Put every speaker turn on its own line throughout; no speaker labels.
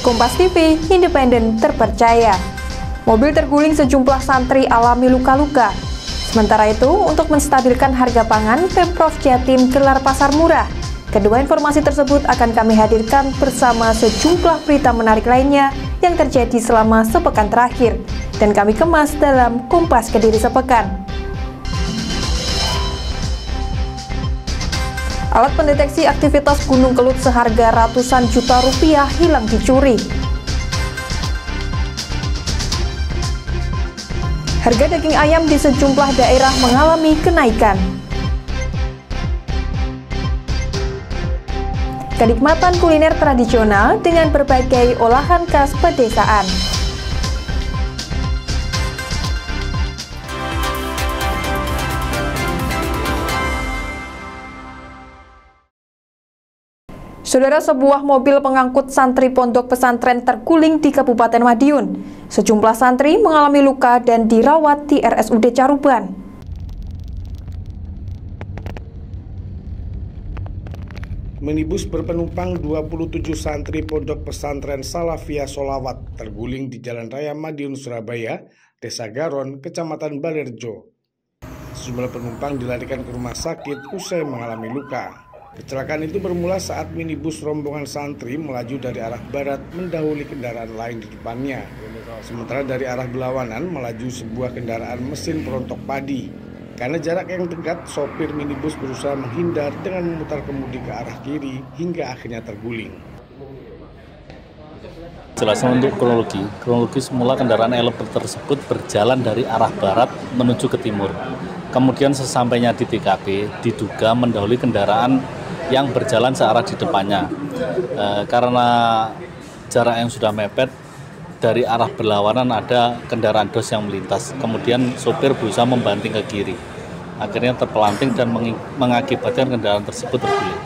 Kompas TV, independen, terpercaya. Mobil terguling, sejumlah santri alami luka-luka. Sementara itu, untuk menstabilkan harga pangan, Pemprov Jatim gelar pasar murah. Kedua informasi tersebut akan kami hadirkan bersama sejumlah berita menarik lainnya yang terjadi selama sepekan terakhir, dan kami kemas dalam Kompas Kediri Sepekan. Alat pendeteksi aktivitas Gunung Kelut seharga ratusan juta rupiah hilang dicuri. Harga daging ayam di sejumlah daerah mengalami kenaikan. Kenikmatan kuliner tradisional dengan berbagai olahan khas pedesaan. Saudara, sebuah mobil pengangkut santri pondok pesantren terguling di Kabupaten Madiun. Sejumlah santri mengalami luka dan dirawat di RSUD Caruban.
Minibus berpenumpang 27 santri pondok pesantren Salafiyah Sholawat terguling di Jalan Raya Madiun, Surabaya, Desa Garon, Kecamatan Balerjo. Sejumlah penumpang dilarikan ke rumah sakit usai mengalami luka. Kecelakaan itu bermula saat minibus rombongan santri melaju dari arah barat mendahului kendaraan lain di depannya. Sementara dari arah berlawanan melaju sebuah kendaraan mesin perontok padi. Karena jarak yang dekat, sopir minibus berusaha menghindar dengan memutar kemudi ke arah kiri hingga akhirnya terguling.
Jelasnya untuk kronologi semula kendaraan elevator tersebut berjalan dari arah barat menuju ke timur. Kemudian sesampainya di TKP, diduga mendahului kendaraan yang berjalan searah di depannya. Karena jarak yang sudah mepet, dari arah berlawanan ada kendaraan dos yang melintas. Kemudian sopir berusaha membanting ke kiri. Akhirnya terpelanting dan mengakibatkan kendaraan tersebut terguling.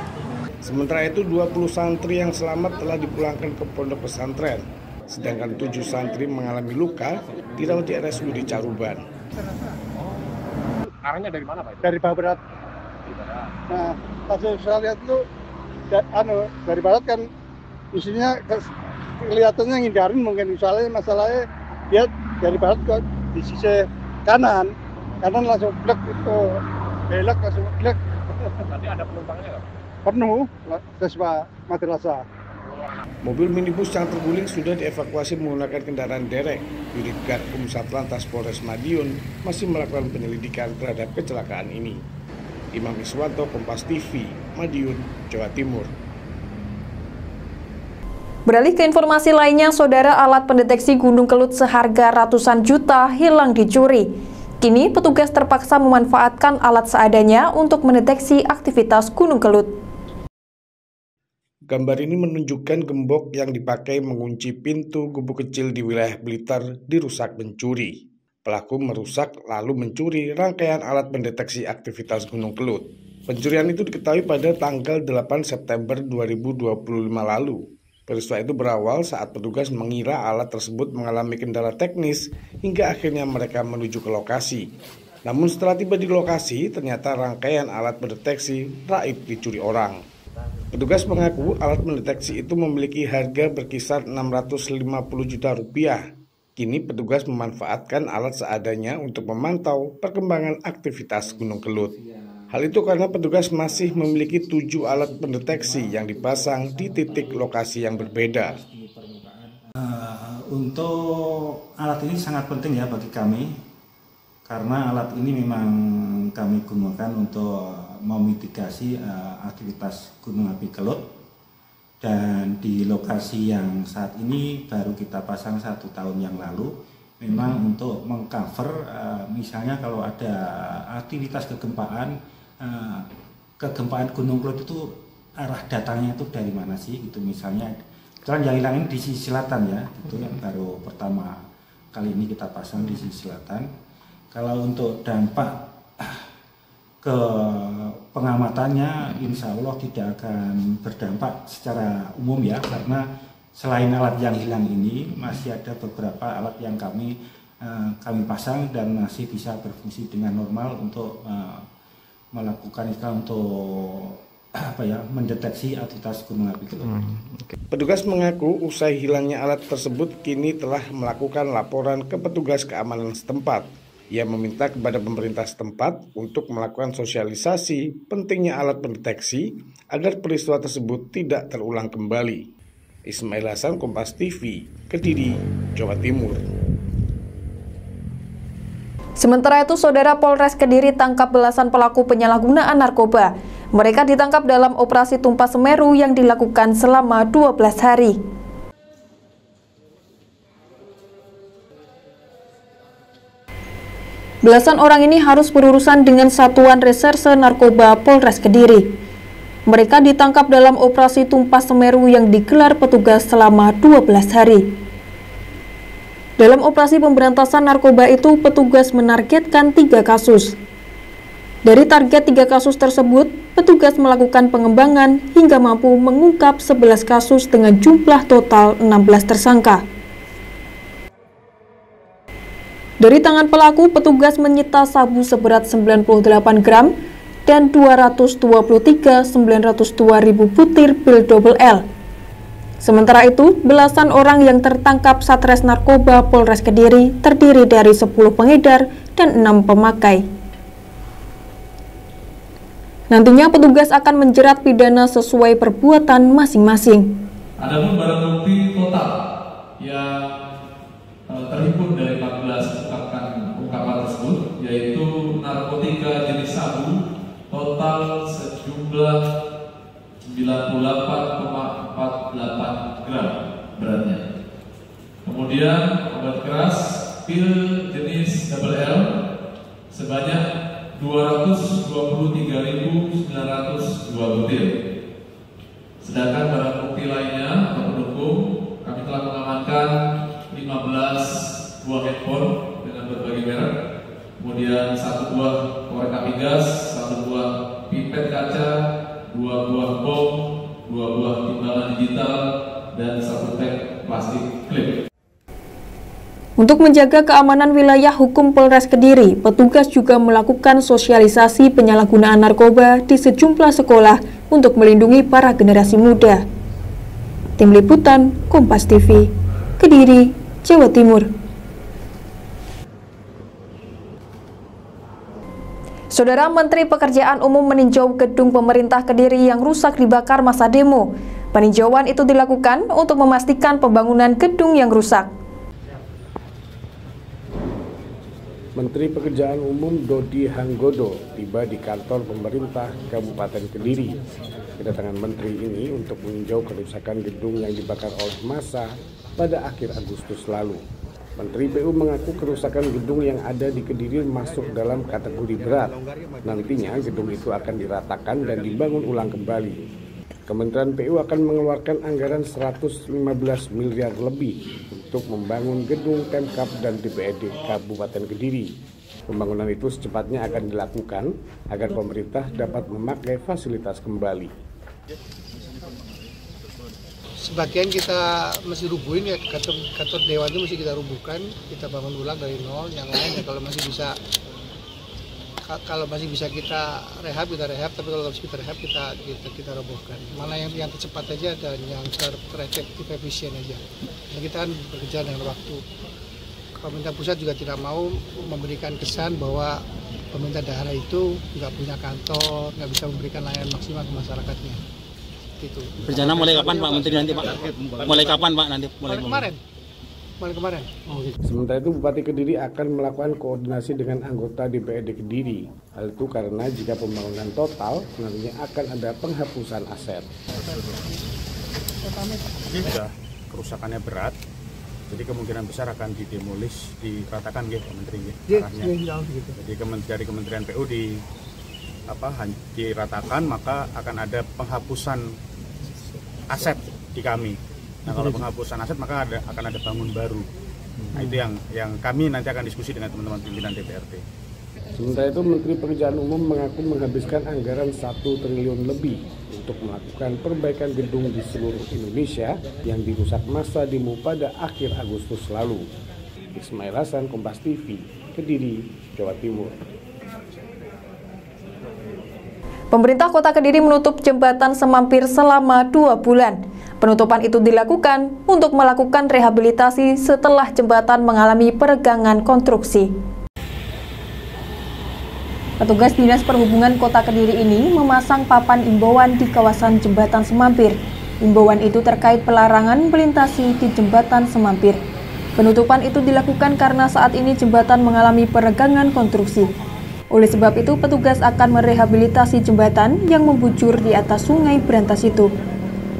Sementara itu 20 santri yang selamat telah dipulangkan ke pondok pesantren. Sedangkan 7 santri mengalami luka dirawat di RSUD Caruban.
Arahnya dari mana, Pak?
Dari barat. Nah, pas saya lihat itu dari barat kan isinya kelihatannya ngindarin, mungkin masalahnya dia dari barat ke di sisi kanan langsung blek itu, belok langsung blek.
Nanti ada penumpangnya nggak?
Penuh, siswa madrasah.
Mobil minibus yang terguling sudah dievakuasi menggunakan kendaraan derek. Unit Gakum Satlantas Polres Madiun masih melakukan penyelidikan terhadap kecelakaan ini. Imam Iswanto, Kompas TV, Madiun, Jawa Timur.
Beralih ke informasi lainnya, saudara, alat pendeteksi Gunung Kelut seharga ratusan juta hilang dicuri. Kini petugas terpaksa memanfaatkan alat seadanya untuk mendeteksi aktivitas Gunung Kelut.
Gambar ini menunjukkan gembok yang dipakai mengunci pintu gubuk kecil di wilayah Blitar dirusak pencuri. Pelaku merusak lalu mencuri rangkaian alat pendeteksi aktivitas Gunung Kelut. Pencurian itu diketahui pada tanggal 8 September 2025 lalu. Peristiwa itu berawal saat petugas mengira alat tersebut mengalami kendala teknis hingga akhirnya mereka menuju ke lokasi. Namun setelah tiba di lokasi, ternyata rangkaian alat pendeteksi raib dicuri orang. Petugas mengaku alat pendeteksi itu memiliki harga berkisar 650 juta rupiah. Kini petugas memanfaatkan alat seadanya untuk memantau perkembangan aktivitas Gunung Kelut. Hal itu karena petugas masih memiliki 7 alat pendeteksi yang dipasang di titik lokasi yang berbeda.
Untuk alat ini sangat penting ya bagi kami, karena alat ini memang kami gunakan untuk memitigasi aktivitas Gunung Api Kelut. Dan di lokasi yang saat ini baru kita pasang 1 tahun yang lalu, memang untuk mengcover misalnya kalau ada aktivitas kegempaan Gunung Kelut itu arah datangnya itu dari mana sih, itu misalnya yang hilang ini di sisi selatan ya, itu yang baru pertama kali ini kita pasang di sisi selatan. Kalau untuk dampak ke pengamatannya insya Allah tidak akan berdampak secara umum ya, karena selain alat yang hilang ini masih ada beberapa alat yang kami pasang dan masih bisa berfungsi dengan normal untuk melakukan untuk mendeteksi aktivitas gunung api keluar.
Petugas mengaku usai hilangnya alat tersebut kini telah melakukan laporan ke petugas keamanan setempat. Ia meminta kepada pemerintah setempat untuk melakukan sosialisasi pentingnya alat pendeteksi agar peristiwa tersebut tidak terulang kembali. Ismail Hasan, Kompas TV, Kediri, Jawa Timur.
Sementara itu, Saudara, Polres Kediri tangkap belasan pelaku penyalahgunaan narkoba. Mereka ditangkap dalam operasi Tumpah Semeru yang dilakukan selama 12 hari. Belasan orang ini harus berurusan dengan Satuan Reserse Narkoba Polres Kediri. Mereka ditangkap dalam operasi Tumpah Semeru yang digelar petugas selama 12 hari. Dalam operasi pemberantasan narkoba itu, petugas menargetkan 3 kasus. Dari target 3 kasus tersebut, petugas melakukan pengembangan hingga mampu mengungkap 11 kasus dengan jumlah total 16 tersangka. Dari tangan pelaku, petugas menyita sabu seberat 98 gram dan 223.902.000 butir pil double L. Sementara itu, belasan orang yang tertangkap Satres Narkoba Polres Kediri terdiri dari 10 pengedar dan 6 pemakai. Nantinya petugas akan menjerat pidana sesuai perbuatan masing-masing.
Adapun barang bukti total yang terhimpun dari 14 ungkapan tersebut, yaitu narkotika jenis sabu total sejumlah 98,48 gram beratnya. Kemudian obat keras pil jenis double L sebanyak 223.902 butir. Sedangkan barang bukti lainnya atau pendukung, kami telah mengamankan 15 buah handphone dengan berbagai merek, kemudian 1 buah korek api gas, 1 buah pipet kaca, 2 buah bom, 2 buah timbangan digital, dan 1 pack plastik klip.
Untuk menjaga keamanan wilayah hukum Polres Kediri, petugas juga melakukan sosialisasi penyalahgunaan narkoba di sejumlah sekolah untuk melindungi para generasi muda. Tim Liputan, Kompas TV, Kediri, Jawa Timur. Saudara, Menteri Pekerjaan Umum meninjau gedung pemerintah Kediri yang rusak dibakar masa demo. Peninjauan itu dilakukan untuk memastikan pembangunan gedung yang rusak.
Menteri Pekerjaan Umum Dodi Hanggodo tiba di kantor pemerintah Kabupaten Kediri. Kedatangan menteri ini untuk meninjau kerusakan gedung yang dibakar oleh massa pada akhir Agustus lalu. Menteri PU mengaku kerusakan gedung yang ada di Kediri masuk dalam kategori berat. Nantinya gedung itu akan diratakan dan dibangun ulang kembali. Kementerian PU akan mengeluarkan anggaran 115 miliar lebih untuk membangun gedung Pemkab dan DPRD Kabupaten Kediri. Pembangunan itu secepatnya akan dilakukan agar pemerintah dapat memakai fasilitas kembali.
Sebagian kita masih rubuhin ya, kantor dewan itu mesti kita rubuhkan, kita bangun ulang dari nol. Yang lain ya kalau masih bisa kita rehab, tapi kalau nggak bisa kita rehab, kita robohkan. Mana yang tercepat aja dan yang terefektif efisien aja. Dan kita kan bekerja dengan waktu. Pemerintah pusat juga tidak mau memberikan kesan bahwa pemerintah daerah itu nggak punya kantor, nggak bisa memberikan layanan maksimal ke masyarakatnya. Gitu.
Rencana mulai kapan Pak Menteri nanti Pak? Mulai kapan Pak nanti? Mulai kemarin. Oh, gitu.
Sementara itu Bupati Kediri akan melakukan koordinasi dengan anggota DPRD Kediri. Hal itu karena jika pembangunan total, nantinya akan ada penghapusan aset.
Sudah kerusakannya berat, jadi kemungkinan besar akan didemolis, diratakan ya Pak Menteri ya, arahnya. Jadi dari Kementerian PU diratakan, maka akan ada penghapusan aset di kami. Nah, kalau penghapusan aset maka akan ada bangun baru. Nah, itu yang kami nanti akan diskusi dengan teman-teman pimpinan DPRD.
Sementara itu Menteri Pekerjaan Umum mengaku menghabiskan anggaran 1 triliun lebih untuk melakukan perbaikan gedung di seluruh Indonesia yang dirusak massa demo pada akhir Agustus lalu. Ismail Hasan, Kompas TV, Kediri, Jawa Timur.
Pemerintah Kota Kediri menutup jembatan Semampir selama 2 bulan. Penutupan itu dilakukan untuk melakukan rehabilitasi setelah jembatan mengalami peregangan konstruksi. Petugas Dinas Perhubungan Kota Kediri ini memasang papan imbauan di kawasan jembatan Semampir. Imbauan itu terkait pelarangan melintasi di jembatan Semampir. Penutupan itu dilakukan karena saat ini jembatan mengalami peregangan konstruksi. Oleh sebab itu, petugas akan merehabilitasi jembatan yang membujur di atas Sungai Brantas itu.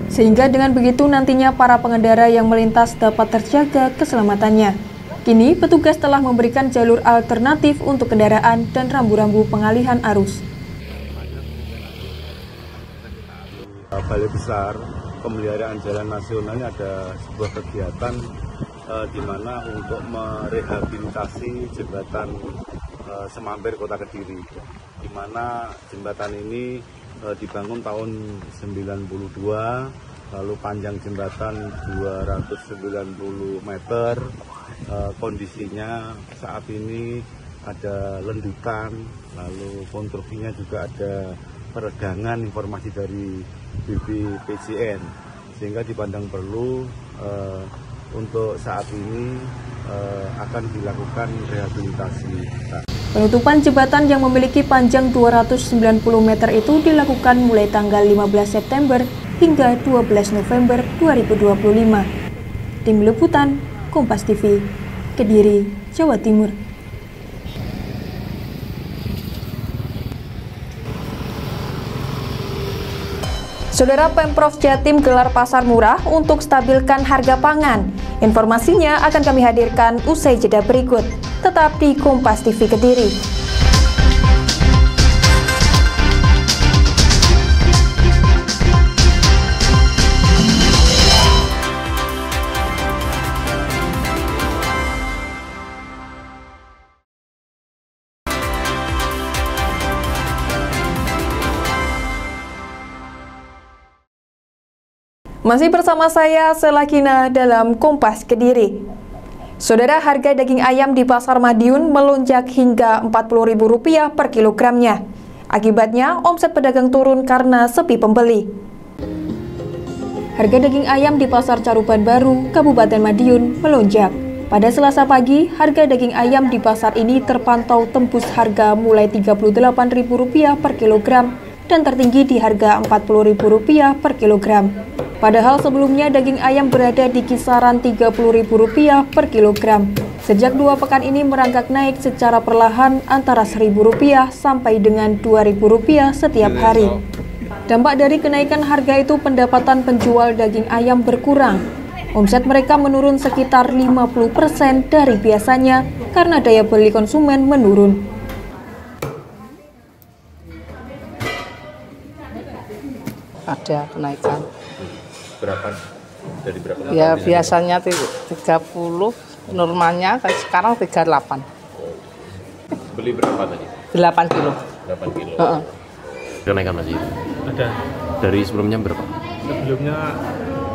Sehingga dengan begitu nantinya para pengendara yang melintas dapat terjaga keselamatannya. Kini, petugas telah memberikan jalur alternatif untuk kendaraan dan rambu-rambu pengalihan arus.
Balai Besar Pemeliharaan Jalan Nasional ini ada sebuah kegiatan di mana untuk merehabilitasi jembatan Semampir Kota Kediri, di mana jembatan ini dibangun tahun 92, lalu panjang jembatan 290 meter, kondisinya saat ini ada lendukan, lalu konstruksinya juga ada peregangan, informasi dari BPJPN, sehingga dipandang perlu untuk saat ini akan dilakukan rehabilitasi.
Penutupan jembatan yang memiliki panjang 290 meter itu dilakukan mulai tanggal 15 September hingga 12 November 2025. Tim Liputan, Kompas TV, Kediri, Jawa Timur. Saudara, Pemprov Jatim gelar pasar murah untuk stabilkan harga pangan. Informasinya akan kami hadirkan usai jeda berikut. Tetap di Kompas TV Kediri. Masih bersama saya, Selakina, dalam Kompas Kediri. Saudara, harga daging ayam di Pasar Madiun melonjak hingga Rp40.000 per kilogramnya. Akibatnya, omset pedagang turun karena sepi pembeli. Harga daging ayam di Pasar Caruban Baru, Kabupaten Madiun, melonjak. Pada Selasa pagi, harga daging ayam di pasar ini terpantau tembus harga mulai Rp38.000 per kilogram dan tertinggi di harga Rp40.000 per kilogram. Padahal sebelumnya daging ayam berada di kisaran Rp30.000 per kilogram. Sejak 2 pekan ini merangkak naik secara perlahan antara Rp1.000 sampai dengan Rp2.000 setiap hari. Dampak dari kenaikan harga itu pendapatan penjual daging ayam berkurang. Omset mereka menurun sekitar 50% dari biasanya karena daya beli konsumen menurun.
Ada kenaikan.
Berapa? Dari berapa?
Ya biasanya 30, normalnya sekarang 38.
Beli berapa tadi?
8 kilo.
8 kilo. Kenaikan masih?
Ada.
Dari sebelumnya berapa?
Sebelumnya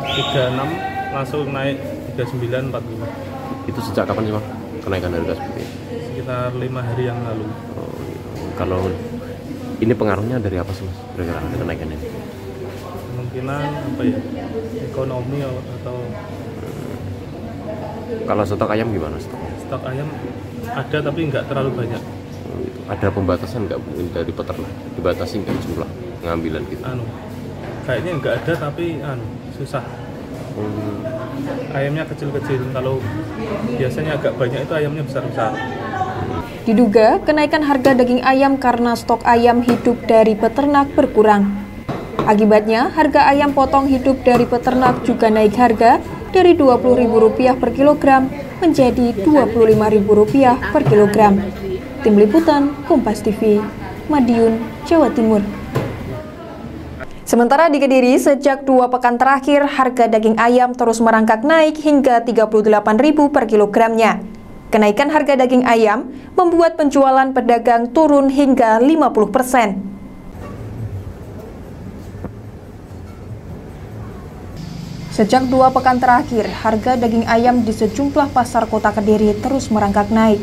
36, langsung naik 39, 45.
Itu sejak kapan sih, Bang? Kenaikan harga seperti ini?
Sekitar 5 hari yang lalu.
Oh, gitu. Kalau ini pengaruhnya dari apa sih, Mas? Kira-kira ada kenaikan ini?
Kemungkinan apa ya? Ekonomi atau
kalau stok ayam gimana stoknya?
Stok ayam ada tapi nggak terlalu banyak.
Gitu. Ada pembatasan nggak mungkin dari peternak? Dibatasi nggak jumlah pengambilan gitu?
Kayaknya nggak ada tapi susah. Ayamnya kecil-kecil, kalau biasanya agak banyak itu ayamnya besar-besar.
Diduga kenaikan harga daging ayam karena stok ayam hidup dari peternak berkurang. Akibatnya, harga ayam potong hidup dari peternak juga naik harga dari Rp20.000 per kilogram menjadi Rp25.000 per kilogram. Tim Liputan, Kompas TV, Madiun, Jawa Timur. Sementara di Kediri, sejak 2 pekan terakhir, harga daging ayam terus merangkak naik hingga Rp38.000 per kilogramnya. Kenaikan harga daging ayam membuat penjualan pedagang turun hingga 50%. Sejak 2 pekan terakhir, harga daging ayam di sejumlah pasar Kota Kediri terus merangkak naik.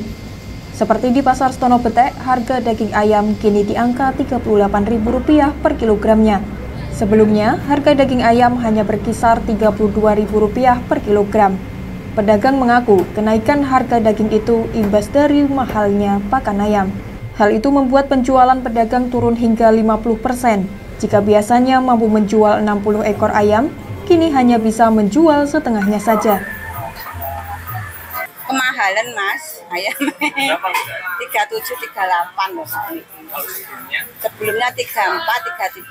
Seperti di Pasar Stono Betek, harga daging ayam kini di angka Rp38.000 per kilogramnya. Sebelumnya, harga daging ayam hanya berkisar Rp32.000 per kilogram. Pedagang mengaku kenaikan harga daging itu imbas dari mahalnya pakan ayam. Hal itu membuat penjualan pedagang turun hingga 50%. Jika biasanya mampu menjual 60 ekor ayam, kini hanya bisa menjual setengahnya saja.
Kemahalan mas, ayam 37-38 loh saat ini. Sebelumnya 34-33.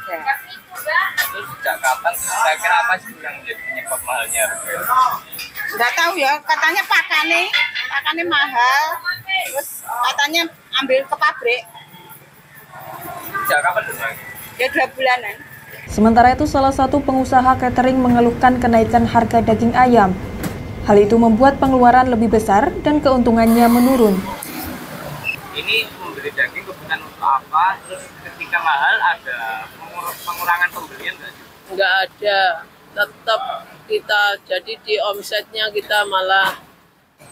Terus sejak kapan kira-kira apa sih yang menjadi penyebab mahalnya?
Nggak tahu ya, katanya pakannya mahal, terus katanya ambil ke pabrik.
Sejak kapan tuh?
Ya 2 bulanan.
Sementara itu, salah satu pengusaha catering mengeluhkan kenaikan harga daging ayam. Hal itu membuat pengeluaran lebih besar dan keuntungannya menurun.
Ini membeli daging kebutuhan untuk apa? Terus ketika mahal ada pengurangan pembelian nggak?
Nggak ada, tetap kita jadi di omsetnya kita malah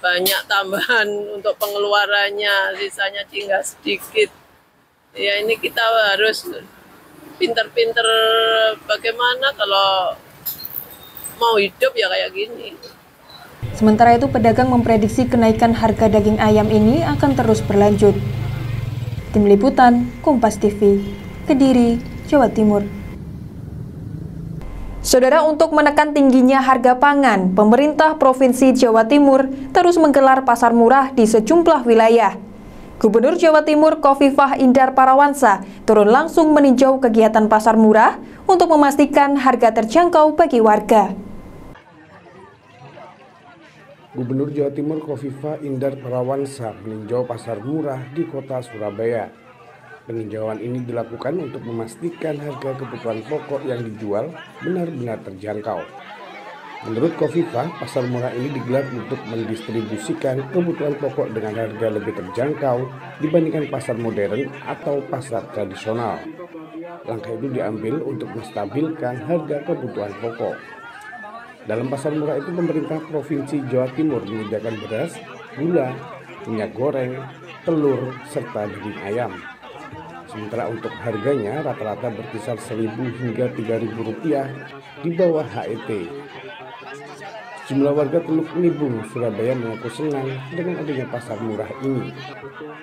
banyak tambahan untuk pengeluarannya, sisanya tinggal sedikit. Ya ini kita harus pinter-pinter bagaimana kalau mau hidup ya kayak gini.
Sementara itu, pedagang memprediksi kenaikan harga daging ayam ini akan terus berlanjut. Tim Liputan, Kompas TV, Kediri, Jawa Timur. Saudara, untuk menekan tingginya harga pangan, pemerintah Provinsi Jawa Timur terus menggelar pasar murah di sejumlah wilayah. Gubernur Jawa Timur Khofifah Indar Parawansa turun langsung meninjau kegiatan pasar murah untuk memastikan harga terjangkau bagi warga.
Gubernur Jawa Timur Khofifah Indar Parawansa meninjau pasar murah di kota Surabaya. Peninjauan ini dilakukan untuk memastikan harga kebutuhan pokok yang dijual benar-benar terjangkau. Menurut Khofifah, pasar murah ini digelar untuk mendistribusikan kebutuhan pokok dengan harga lebih terjangkau dibandingkan pasar modern atau pasar tradisional. Langkah itu diambil untuk menstabilkan harga kebutuhan pokok. Dalam pasar murah itu, pemerintah Provinsi Jawa Timur menyediakan beras, gula, minyak goreng, telur, serta daging ayam. Sementara untuk harganya rata-rata berkisar Rp1.000 hingga Rp3.000 di bawah HET. Jumlah warga Teluk Nibung, Surabaya mengaku senang dengan adanya pasar murah ini.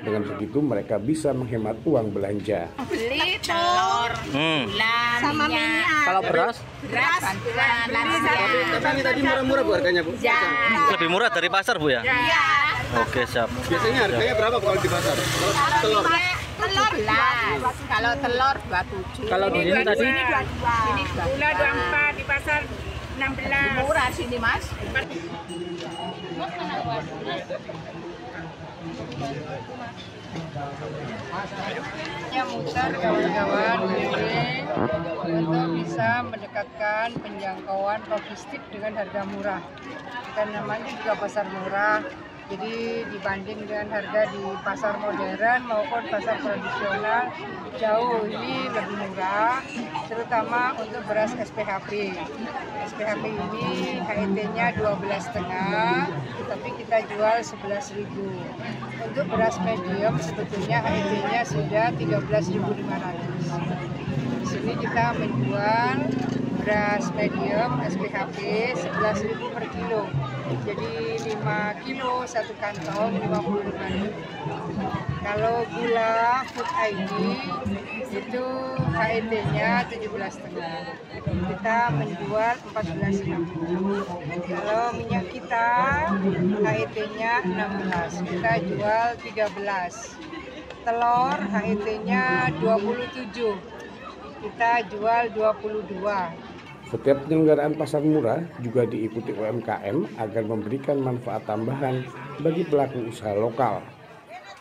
Dengan begitu mereka bisa menghemat uang belanja.
Beli telur, gula, sama minyak.
Kalau beras?
Beras, bantuan.
Tapi tadi murah-murah Bu harganya Bu?
Ya.
Lebih murah dari pasar Bu ya?
Iya.
Oke, siap. Biasanya harganya berapa kalau di pasar? Telur?
Telur 12, kalau telur 27.
Kalau di sini tadi?
Ini 22. Ini gula 24, di pasar 16. Murah sini Mas.
Yang mutar kawan-kawan untuk bisa mendekatkan penjangkauan logistik dengan harga murah. Kan namanya juga pasar murah. Jadi dibanding dengan harga di pasar modern maupun pasar tradisional jauh ini lebih murah, terutama untuk beras SPHP. SPHP ini HET-nya 12,5, tapi kita jual 11.000. Untuk beras medium sebetulnya HET-nya sudah 13.500. Di sini kita menjual beras medium SPHP 11.000 per kilo. Jadi 5 kilo 1 kantong 55.000. Kalau gula Food ID itu HET-nya 17,5. Kita menjual 14.000. Kalau minyak kita HET-nya 16, kita jual 13. Telur HET-nya 27. Kita jual 22.
Setiap penyelenggaraan pasar murah juga diikuti UMKM agar memberikan manfaat tambahan bagi pelaku usaha lokal.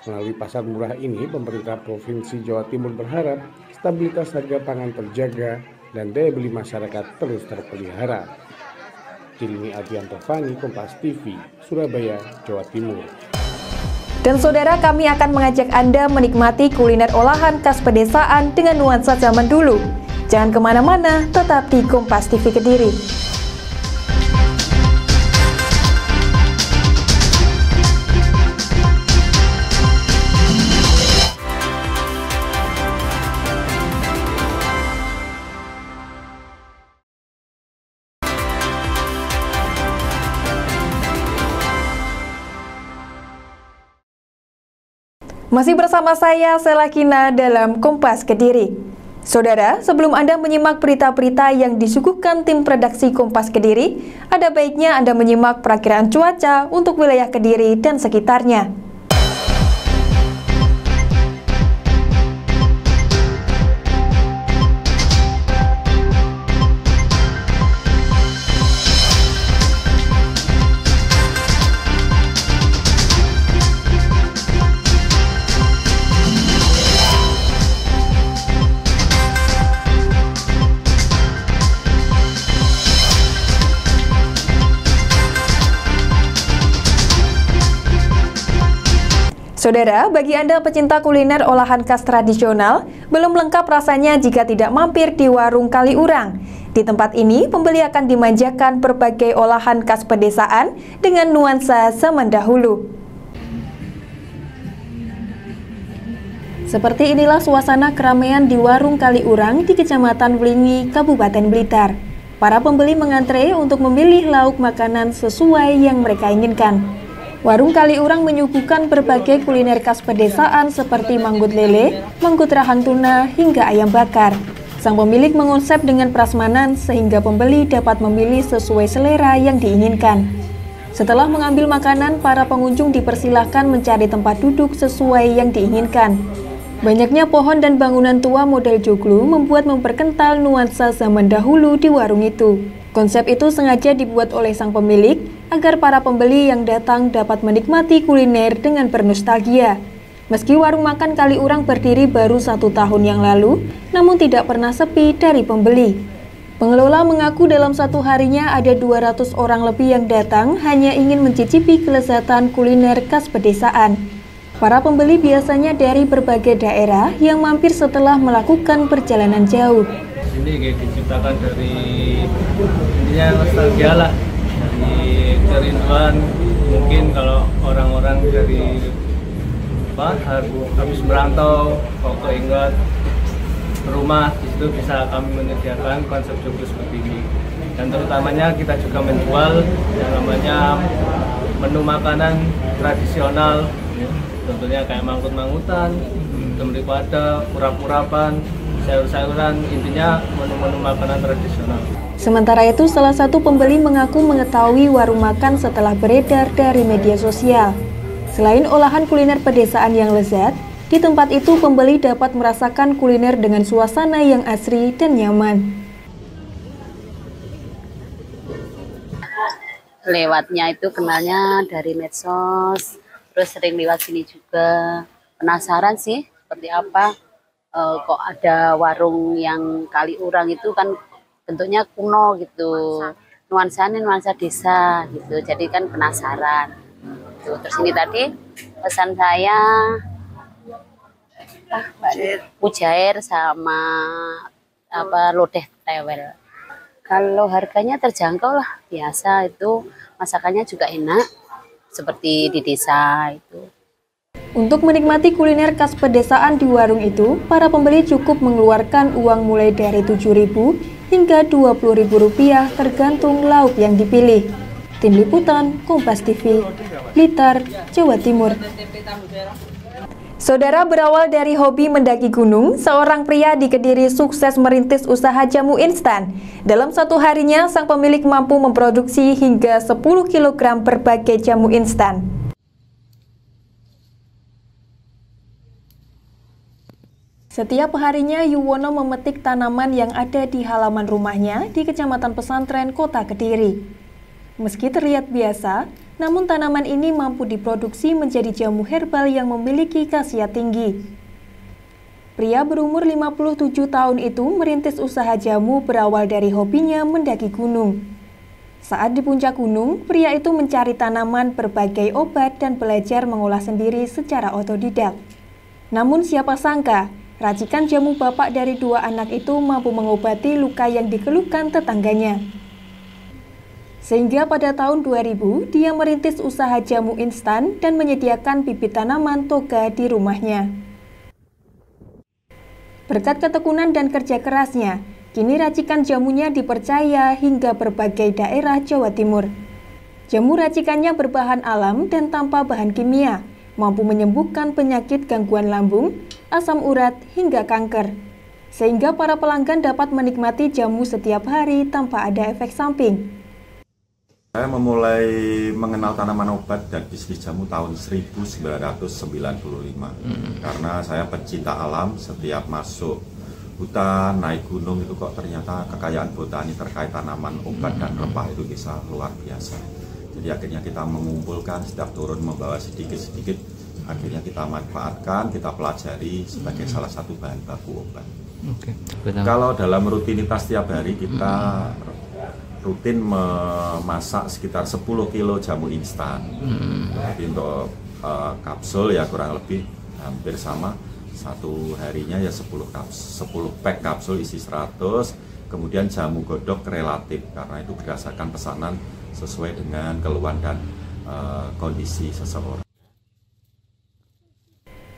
Melalui pasar murah ini, pemerintah Provinsi Jawa Timur berharap stabilitas harga pangan terjaga dan daya beli masyarakat terus terpelihara. Cilini Adianto Fani, Kompas TV, Surabaya, Jawa Timur.
Dan saudara, kami akan mengajak Anda menikmati kuliner olahan khas pedesaan dengan nuansa zaman dulu. Jangan kemana-mana, tetap di Kompas TV Kediri. Masih bersama saya, Selakina, dalam Kompas Kediri. Saudara, sebelum Anda menyimak berita-berita yang disuguhkan tim redaksi Kompas Kediri, ada baiknya Anda menyimak perakiraan cuaca untuk wilayah Kediri dan sekitarnya. Saudara, bagi Anda pecinta kuliner olahan khas tradisional, belum lengkap rasanya jika tidak mampir di Warung Kaliurang. Di tempat ini, pembeli akan dimanjakan berbagai olahan khas pedesaan dengan nuansa zaman dahulu. Seperti inilah suasana keramaian di Warung Kaliurang di Kecamatan Wlingi, Kabupaten Blitar. Para pembeli mengantre untuk memilih lauk makanan sesuai yang mereka inginkan. Warung Kaliurang menyuguhkan berbagai kuliner khas pedesaan seperti manggut lele, manggut rahang tuna, hingga ayam bakar. Sang pemilik mengonsep dengan prasmanan sehingga pembeli dapat memilih sesuai selera yang diinginkan. Setelah mengambil makanan, para pengunjung dipersilahkan mencari tempat duduk sesuai yang diinginkan. Banyaknya pohon dan bangunan tua model joglo membuat memperkental nuansa zaman dahulu di warung itu. Konsep itu sengaja dibuat oleh sang pemilik agar para pembeli yang datang dapat menikmati kuliner dengan bernostalgia. Meski warung makan Kaliurang berdiri baru 1 tahun yang lalu, namun tidak pernah sepi dari pembeli. Pengelola mengaku dalam satu harinya ada 200 orang lebih yang datang hanya ingin mencicipi kelezatan kuliner khas pedesaan. Para pembeli biasanya dari berbagai daerah yang mampir setelah melakukan perjalanan jauh.
Ini diciptakan dari intinya nostalgia lah, dari kerinduan. Mungkin kalau orang-orang dari habis merantau kok keinget rumah, di situ bisa kami menyediakan konsep joglo seperti ini. Dan terutamanya kita juga menjual yang namanya menu makanan tradisional, tentunya kayak mangkut-mangkutan, temri pada, urap-urapan, sayur-sayuran, intinya menu-menu makanan tradisional.
Sementara itu, salah satu pembeli mengaku mengetahui warung makan setelah beredar dari media sosial. Selain olahan kuliner pedesaan yang lezat, di tempat itu pembeli dapat merasakan kuliner dengan suasana yang asri dan nyaman.
Lewatnya itu kenalnya dari medsos, terus sering lewat sini juga. Penasaran sih seperti apa. Kok ada warung yang Kaliurang itu kan bentuknya kuno gitu, nuansanya nuansa desa gitu, jadi kan penasaran. Terus ini tadi pesan saya pujair sama lodeh tewel. Kalau harganya terjangkau lah, biasa itu masakannya juga enak seperti di desa itu.
Untuk menikmati kuliner khas pedesaan di warung itu, para pembeli cukup mengeluarkan uang mulai dari Rp7.000 hingga Rp20.000 tergantung lauk yang dipilih. Tim Liputan, Kompas TV, Blitar, Jawa Timur. Saudara, berawal dari hobi mendaki gunung, seorang pria di Kediri sukses merintis usaha jamu instan. Dalam satu harinya, sang pemilik mampu memproduksi hingga 10 kg berbagai jamu instan. Setiap harinya Yuwono memetik tanaman yang ada di halaman rumahnya di Kecamatan Pesantren, Kota Kediri. Meski terlihat biasa, namun tanaman ini mampu diproduksi menjadi jamu herbal yang memiliki khasiat tinggi. Pria berumur 57 tahun itu merintis usaha jamu berawal dari hobinya mendaki gunung. Saat di puncak gunung, pria itu mencari tanaman, berbagai obat, dan belajar mengolah sendiri secara otodidak. Namun siapa sangka, racikan jamu bapak dari 2 anak itu mampu mengobati luka yang dikeluhkan tetangganya. Sehingga pada tahun 2000, dia merintis usaha jamu instan dan menyediakan bibit tanaman toga di rumahnya. Berkat ketekunan dan kerja kerasnya, kini racikan jamunya dipercaya hingga berbagai daerah Jawa Timur. Jamu racikannya berbahan alam dan tanpa bahan kimia, mampu menyembuhkan penyakit gangguan lambung, asam urat, hingga kanker. Sehingga para pelanggan dapat menikmati jamu setiap hari tanpa ada efek samping.
Saya memulai mengenal tanaman obat dan bisnis jamu tahun 1995 karena saya pecinta alam. Setiap masuk hutan, naik gunung itu kok ternyata kekayaan botani terkait tanaman obat dan rempah itu bisa luar biasa. Jadi akhirnya kita mengumpulkan, setiap turun membawa sedikit-sedikit, akhirnya kita manfaatkan, kita pelajari sebagai salah satu bahan baku obat. Kalau dalam rutinitas tiap hari kita rutin memasak sekitar 10 kilo jamu instan. Jadi untuk kapsul ya kurang lebih hampir sama, satu harinya ya 10 pack kapsul isi 100, kemudian jamu godok relatif karena itu berdasarkan pesanan sesuai dengan keluhan dan kondisi seseorang.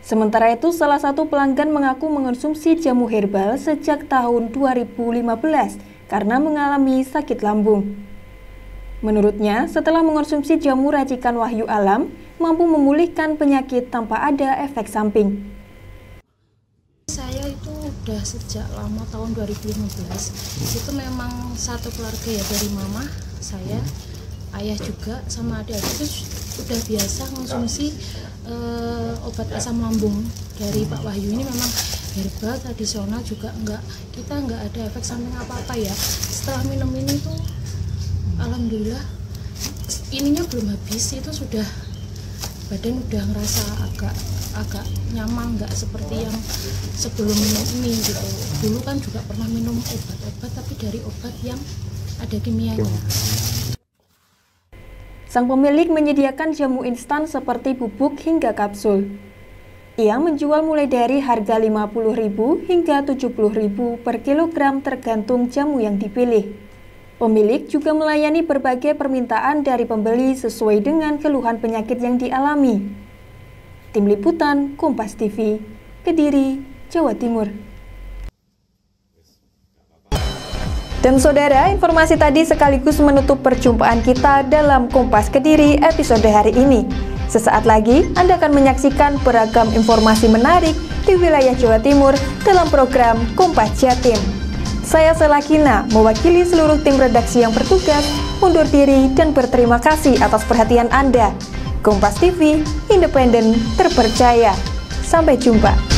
Sementara itu, salah satu pelanggan mengaku mengonsumsi jamu herbal sejak tahun 2015 karena mengalami sakit lambung. Menurutnya, setelah mengonsumsi jamu racikan Wahyu Alam, mampu memulihkan penyakit tanpa ada efek samping.
Saya itu udah sejak lama tahun 2015. Itu memang satu keluarga ya, dari mama, saya, ayah juga, sama adik itu udah biasa konsumsi obat asam lambung dari Pak Wahyu. Ini memang herbal tradisional juga, kita nggak ada efek samping apa-apa ya. Setelah minum ini tuh alhamdulillah ininya belum habis, itu sudah badan udah ngerasa agak nyaman, nggak seperti yang sebelum minum ini gitu. Dulu kan juga pernah minum obat-obat tapi dari obat yang ada kimianya.
Sang pemilik menyediakan jamu instan seperti bubuk hingga kapsul. Ia menjual mulai dari harga Rp50.000 hingga Rp70.000 per kilogram tergantung jamu yang dipilih. Pemilik juga melayani berbagai permintaan dari pembeli sesuai dengan keluhan penyakit yang dialami. Tim Liputan Kompas TV, Kediri, Jawa Timur. Dan saudara, informasi tadi sekaligus menutup perjumpaan kita dalam Kompas Kediri episode hari ini. Sesaat lagi Anda akan menyaksikan beragam informasi menarik di wilayah Jawa Timur dalam program Kompas Jatim. Saya Selakina, mewakili seluruh tim redaksi yang bertugas, undur diri dan berterima kasih atas perhatian Anda. Kompas TV, independen, terpercaya. Sampai jumpa.